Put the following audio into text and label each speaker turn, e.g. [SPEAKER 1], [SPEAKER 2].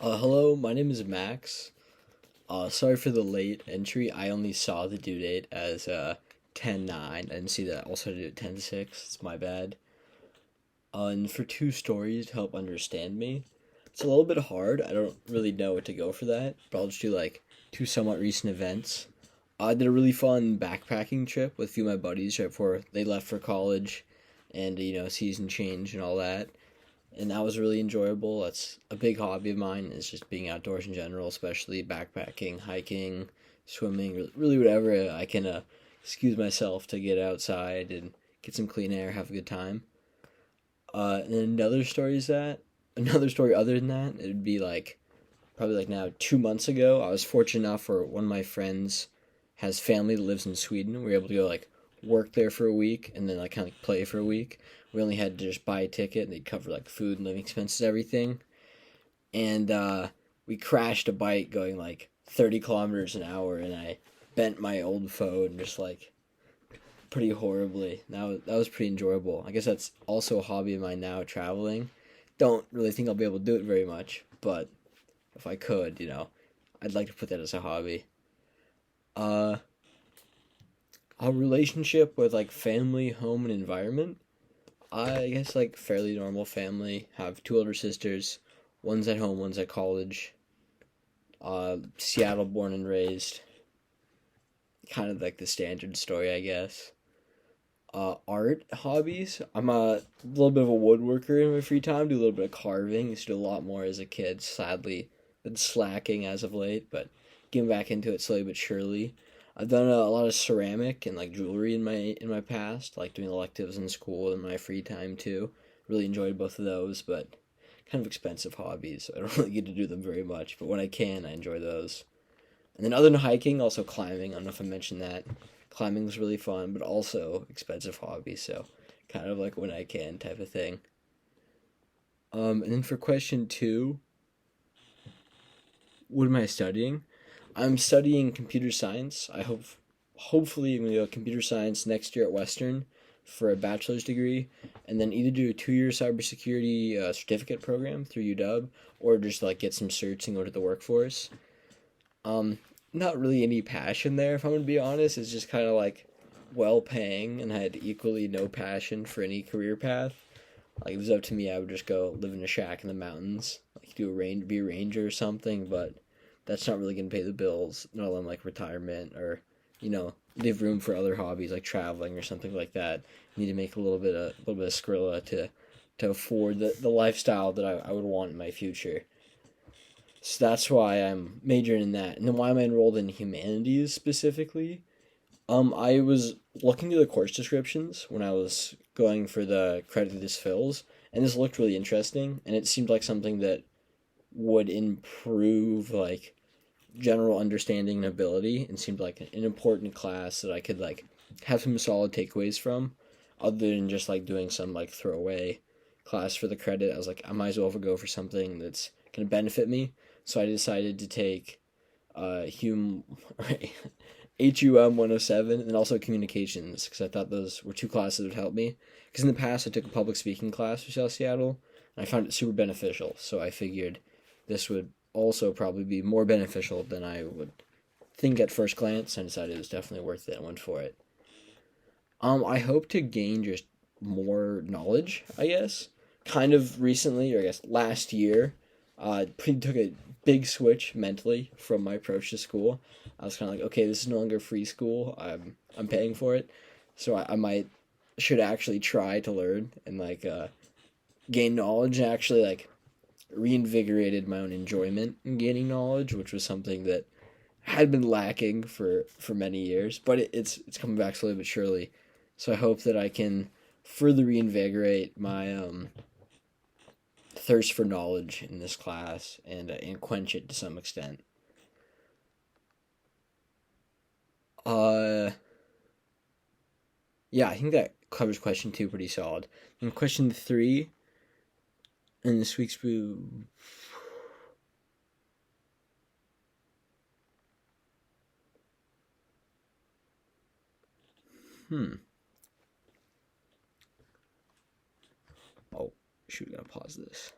[SPEAKER 1] Hello, my name is Max. Sorry for the late entry. I only saw the due date as 10/9. I didn't see that I also did it 10/6. It's my bad. And for two stories to help understand me, it's a little bit hard. I don't really know what to go for that, but I'll just do like two somewhat recent events. I did a really fun backpacking trip with a few of my buddies right before they left for college and, season change and all that, and that was really enjoyable. That's a big hobby of mine. Is just being outdoors in general, especially backpacking, hiking, swimming, really whatever I can excuse myself to get outside and get some clean air, have a good time. And then another story other than that, it would be like probably like now 2 months ago. I was fortunate enough for one of my friends has family that lives in Sweden. We were able to go like work there for a week and then like kind of like play for a week. We only had to just buy a ticket and they'd cover like food and living expenses, everything. And we crashed a bike going like 30 kilometers an hour, and I bent my old phone just like pretty horribly. That was pretty enjoyable. I guess that's also a hobby of mine now, traveling. Don't really think I'll be able to do it very much, but if I could, I'd like to put that as a hobby. Uh, a relationship with like family, home, and environment. I guess like fairly normal family. Have two older sisters. One's at home, one's at college. Seattle born and raised. Kind of like the standard story, I guess. Art hobbies. I'm a little bit of a woodworker in my free time. Do a little bit of carving. Used to do a lot more as a kid. Sadly, been slacking as of late, but getting back into it slowly but surely. I've done a lot of ceramic and like jewelry in my past, like doing electives in school in my free time too. Really enjoyed both of those, but kind of expensive hobbies. I don't really get to do them very much, but when I can, I enjoy those. And then other than hiking, also climbing. I don't know if I mentioned that. Climbing was really fun, but also expensive hobby, so kind of like when I can type of thing. And then for question two, what am I studying? I'm studying computer science. Hopefully, I'm gonna go computer science next year at Western for a bachelor's degree, and then either do a 2 year cybersecurity certificate program through UW, or just like get some certs and go to the workforce. Um, Not really any passion there, if I'm gonna be honest. It's just kind of like well paying, and I had equally no passion for any career path. Like if it was up to me, I would just go live in a shack in the mountains, like be a ranger or something. But that's not really gonna pay the bills, not alone like retirement or, leave room for other hobbies like traveling or something like that. You need to make a little bit of Skrilla to afford the lifestyle that I would want in my future. So that's why I'm majoring in that. And then why am I enrolled in humanities specifically? I was looking through the course descriptions when I was going for the credit this fills, and this looked really interesting, and it seemed like something that would improve like general understanding and ability, and seemed like an important class that I could like have some solid takeaways from, other than just like doing some like throwaway class for the credit. I was like, I might as well go for something that's gonna benefit me. So I decided to take hum HUM 107 and also communications, because I thought those were two classes that would help me. Because in the past I took a public speaking class for South Seattle and I found it super beneficial. So I figured this would also probably be more beneficial than I would think at first glance. I decided it was definitely worth it and went for it. I hope to gain just more knowledge, I guess. Kind of recently, or I guess last year, pretty took a big switch mentally from my approach to school. I was kind of like, okay, this is no longer free school. I'm paying for it, so I might should actually try to learn and like gain knowledge, and actually like reinvigorated my own enjoyment in gaining knowledge, which was something that had been lacking for many years. But it's coming back slowly but surely. So I hope that I can further reinvigorate my thirst for knowledge in this class, and quench it to some extent. Uh, yeah, I think that covers question two pretty solid. And question three in this week's hmm. Oh shoot, I gotta pause this.